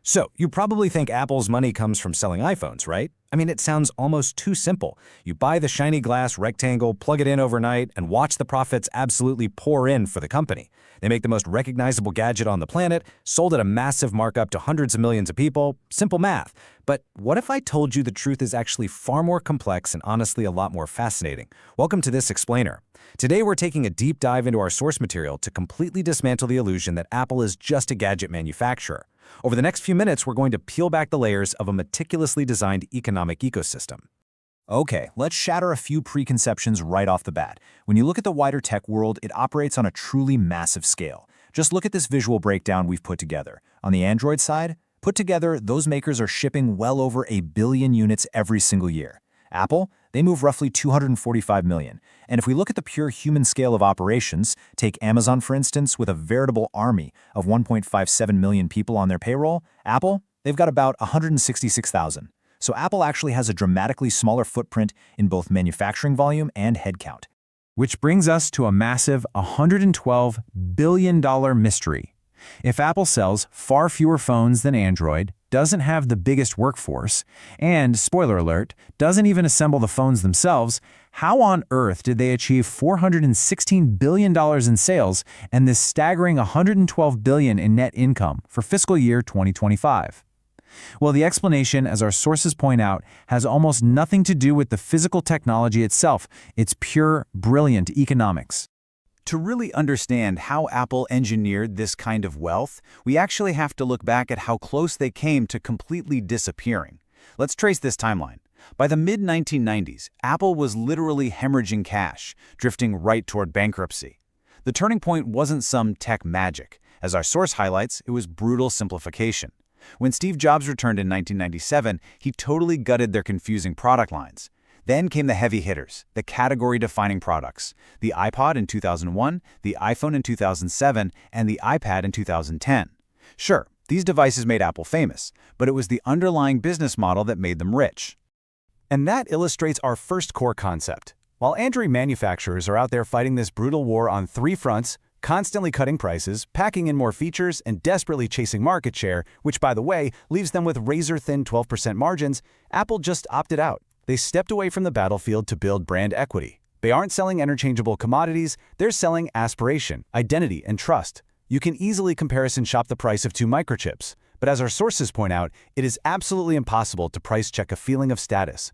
So, you probably think Apple's money comes from selling iPhones, right? I mean, it sounds almost too simple. You buy the shiny glass rectangle, plug it in overnight, and watch the profits absolutely pour in for the company. They make the most recognizable gadget on the planet, sold at a massive markup to hundreds of millions of people. Simple math. But what if I told you the truth is actually far more complex and honestly a lot more fascinating? Welcome to this explainer. Today we're taking a deep dive into our source material to completely dismantle the illusion that Apple is just a gadget manufacturer. Over the next few minutes, we're going to peel back the layers of a meticulously designed economic ecosystem. Okay, let's shatter a few preconceptions right off the bat. When you look at the wider tech world, it operates on a truly massive scale. Just look at this visual breakdown we've put together. On the Android side, put together, those makers are shipping well over 1 billion units every single year. Apple, they move roughly 245 million. And if we look at the pure human scale of operations, take Amazon for instance, with a veritable army of 1.57 million people on their payroll, Apple, they've got about 166,000. So Apple actually has a dramatically smaller footprint in both manufacturing volume and headcount. Which brings us to a massive $112 billion mystery. If Apple sells far fewer phones than Android, doesn't have the biggest workforce, and, spoiler alert, doesn't even assemble the phones themselves, how on earth did they achieve $416 billion in sales and this staggering $112 billion in net income for fiscal year 2025? Well, the explanation, as our sources point out, has almost nothing to do with the physical technology itself. It's pure, brilliant economics. To really understand how Apple engineered this kind of wealth, we actually have to look back at how close they came to completely disappearing. Let's trace this timeline. By the mid-1990s, Apple was literally hemorrhaging cash, drifting right toward bankruptcy. The turning point wasn't some tech magic. As our source highlights, it was brutal simplification. When Steve Jobs returned in 1997, he totally gutted their confusing product lines. Then came the heavy hitters, the category-defining products, the iPod in 2001, the iPhone in 2007, and the iPad in 2010. Sure, these devices made Apple famous, but it was the underlying business model that made them rich. And that illustrates our first core concept. While Android manufacturers are out there fighting this brutal war on 3 fronts, constantly cutting prices, packing in more features, and desperately chasing market share, which, by the way, leaves them with razor-thin 12% margins, Apple just opted out. They stepped away from the battlefield to build brand equity. They aren't selling interchangeable commodities, they're selling aspiration, identity, and trust. You can easily comparison shop the price of 2 microchips, but as our sources point out, it is absolutely impossible to price check a feeling of status.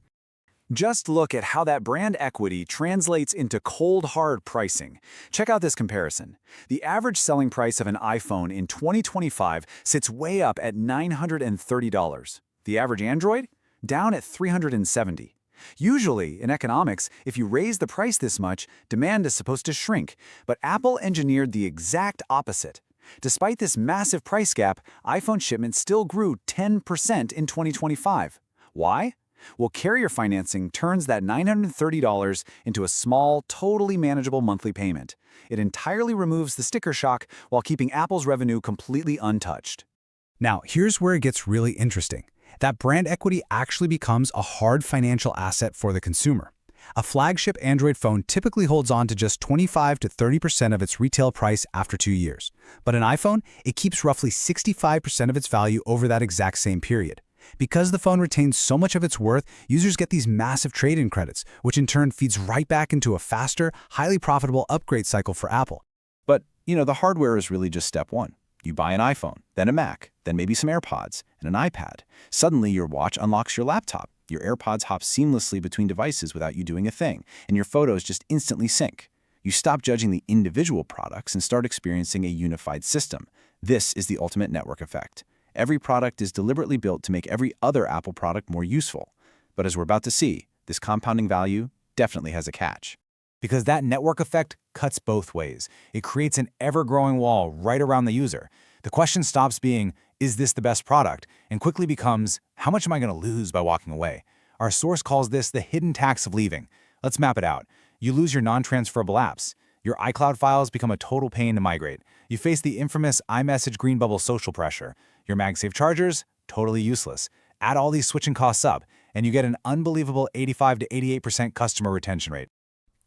Just look at how that brand equity translates into cold, hard pricing. Check out this comparison. The average selling price of an iPhone in 2025 sits way up at $930. The average Android? Down at $370. Usually, in economics, if you raise the price this much, demand is supposed to shrink, but Apple engineered the exact opposite. Despite this massive price gap, iPhone shipments still grew 10% in 2025. Why? Well, carrier financing turns that $930 into a small, totally manageable monthly payment. It entirely removes the sticker shock while keeping Apple's revenue completely untouched. Now, here's where it gets really interesting. That brand equity actually becomes a hard financial asset for the consumer. A flagship Android phone typically holds on to just 25 to 30% of its retail price after 2 years. But an iPhone, it keeps roughly 65% of its value over that exact same period. Because the phone retains so much of its worth, users get these massive trade-in credits, which in turn feeds right back into a faster, highly profitable upgrade cycle for Apple. But, the hardware is really just step one. You buy an iPhone, then a Mac, then maybe some AirPods, and an iPad. Suddenly, your watch unlocks your laptop. Your AirPods hop seamlessly between devices without you doing a thing, and your photos just instantly sync. You stop judging the individual products and start experiencing a unified system. This is the ultimate network effect. Every product is deliberately built to make every other Apple product more useful. But as we're about to see, this compounding value definitely has a catch. Because that network effect cuts both ways. It creates an ever-growing wall right around the user. The question stops being, is this the best product? And quickly becomes, how much am I going to lose by walking away? Our source calls this the hidden tax of leaving. Let's map it out. You lose your non-transferable apps. Your iCloud files become a total pain to migrate. You face the infamous iMessage green bubble social pressure. Your MagSafe chargers? Totally useless. Add all these switching costs up, and you get an unbelievable 85 to 88% customer retention rate.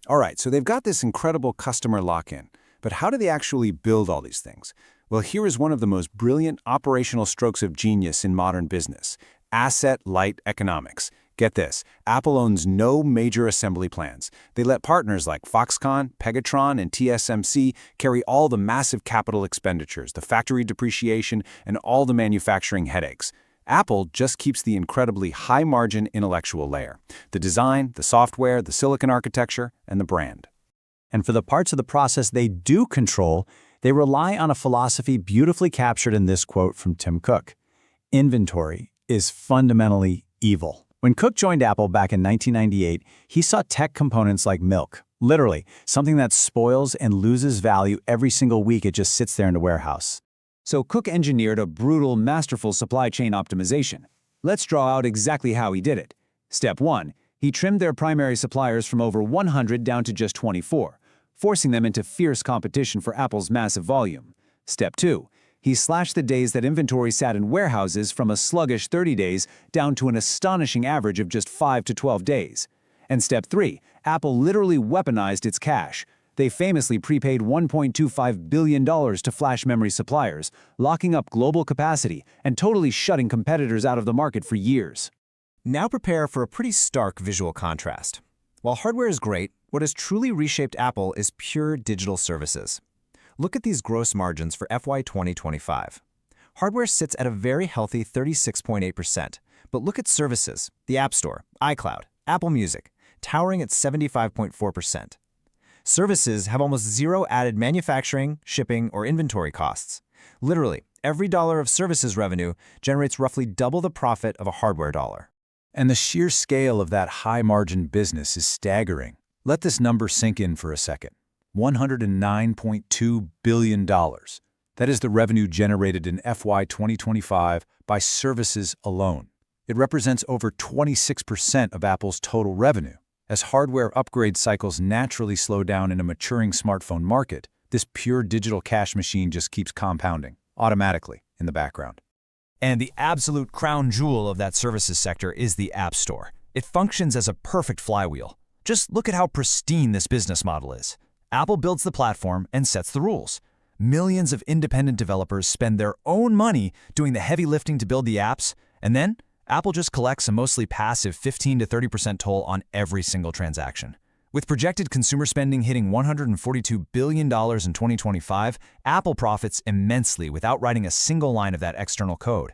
All right, so they've got this incredible customer lock-in, but how do they actually build all these things? Well, here is one of the most brilliant operational strokes of genius in modern business: asset-light economics. Get this, Apple owns no major assembly plants. They let partners like Foxconn, Pegatron, and TSMC carry all the massive capital expenditures, the factory depreciation, and all the manufacturing headaches. Apple just keeps the incredibly high-margin intellectual layer: the design, the software, the silicon architecture, and the brand. And for the parts of the process they do control, they rely on a philosophy beautifully captured in this quote from Tim Cook: "Inventory is fundamentally evil." When Cook joined Apple back in 1998, he saw tech components like milk, literally, something that spoils and loses value every single week it just sits there in a warehouse. So Cook engineered a brutal, masterful supply chain optimization. Let's draw out exactly how he did it. Step 1. He trimmed their primary suppliers from over 100 down to just 24, forcing them into fierce competition for Apple's massive volume. Step 2. He slashed the days that inventory sat in warehouses from a sluggish 30 days down to an astonishing average of just 5 to 12 days. And Step 3. Apple literally weaponized its cash. They famously prepaid $1.25 billion to flash memory suppliers, locking up global capacity and totally shutting competitors out of the market for years. Now prepare for a pretty stark visual contrast. While hardware is great, what has truly reshaped Apple is pure digital services. Look at these gross margins for FY 2025. Hardware sits at a very healthy 36.8%, but look at services, the App Store, iCloud, Apple Music, towering at 75.4%. Services have almost zero added manufacturing, shipping, or inventory costs. Literally, every dollar of services revenue generates roughly double the profit of a hardware dollar. And the sheer scale of that high-margin business is staggering. Let this number sink in for a second. $109.2 billion. That is the revenue generated in FY 2025 by services alone. It represents over 26% of Apple's total revenue. As hardware upgrade cycles naturally slow down in a maturing smartphone market, this pure digital cash machine just keeps compounding, automatically, in the background. And the absolute crown jewel of that services sector is the App Store. It functions as a perfect flywheel. Just look at how pristine this business model is. Apple builds the platform and sets the rules. Millions of independent developers spend their own money doing the heavy lifting to build the apps, and then Apple just collects a mostly passive 15 to 30% toll on every single transaction. With projected consumer spending hitting $142 billion in 2025, Apple profits immensely without writing a single line of that external code.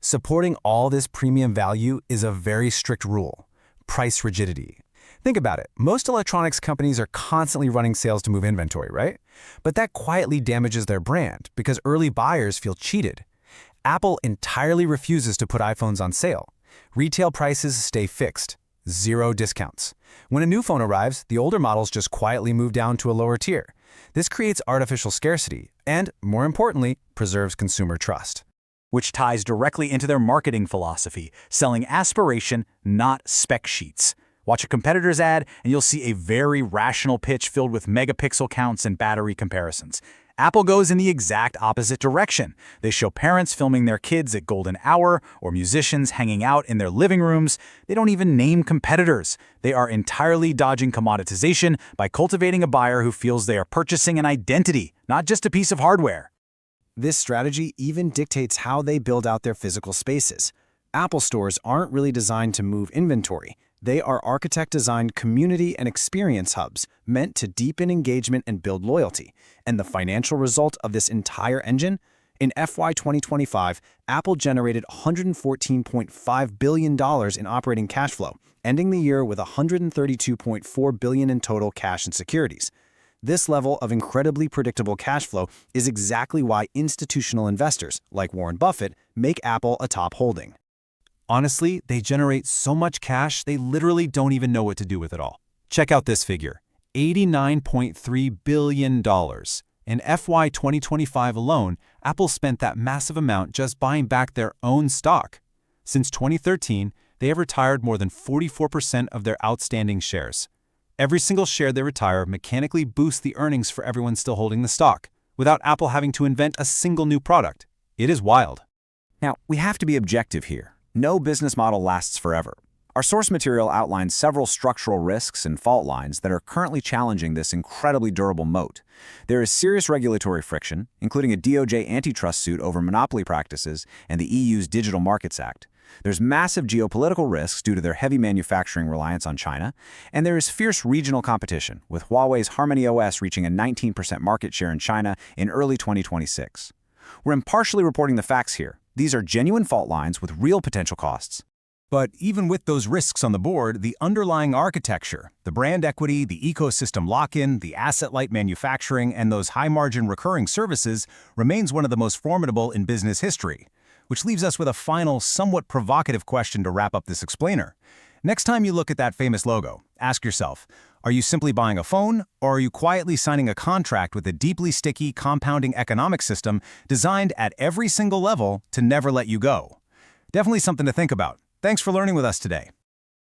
Supporting all this premium value is a very strict rule: price rigidity. Think about it. Most electronics companies are constantly running sales to move inventory, right? But that quietly damages their brand because early buyers feel cheated. Apple entirely refuses to put iPhones on sale. Retail prices stay fixed. Zero discounts. When a new phone arrives, the older models just quietly move down to a lower tier. This creates artificial scarcity and, more importantly, preserves consumer trust. Which ties directly into their marketing philosophy, selling aspiration, not spec sheets. Watch a competitor's ad, and you'll see a very rational pitch filled with megapixel counts and battery comparisons. Apple goes in the exact opposite direction. They show parents filming their kids at golden hour or musicians hanging out in their living rooms. They don't even name competitors. They are entirely dodging commoditization by cultivating a buyer who feels they are purchasing an identity, not just a piece of hardware. This strategy even dictates how they build out their physical spaces. Apple stores aren't really designed to move inventory. They are architect-designed community and experience hubs meant to deepen engagement and build loyalty. And the financial result of this entire engine? In FY 2025, Apple generated $114.5 billion in operating cash flow, ending the year with $132.4 billion in total cash and securities. This level of incredibly predictable cash flow is exactly why institutional investors, like Warren Buffett, make Apple a top holding. Honestly, they generate so much cash, they literally don't even know what to do with it all. Check out this figure: $89.3 billion. In FY 2025 alone, Apple spent that massive amount just buying back their own stock. Since 2013, they have retired more than 44% of their outstanding shares. Every single share they retire mechanically boosts the earnings for everyone still holding the stock, without Apple having to invent a single new product. It is wild. Now, we have to be objective here. No business model lasts forever. Our source material outlines several structural risks and fault lines that are currently challenging this incredibly durable moat. There is serious regulatory friction, including a DOJ antitrust suit over monopoly practices and the EU's Digital Markets Act. There's massive geopolitical risks due to their heavy manufacturing reliance on China, and there is fierce regional competition, with Huawei's Harmony OS reaching a 19% market share in China in early 2026. We're impartially reporting the facts here. These are genuine fault lines with real potential costs. But even with those risks on the board, the underlying architecture, the brand equity, the ecosystem lock-in, the asset-light manufacturing, and those high-margin recurring services remains one of the most formidable in business history. Which leaves us with a final, somewhat provocative question to wrap up this explainer. Next time you look at that famous logo, ask yourself, are you simply buying a phone, or are you quietly signing a contract with a deeply sticky, compounding economic system designed at every single level to never let you go? Definitely something to think about. Thanks for learning with us today.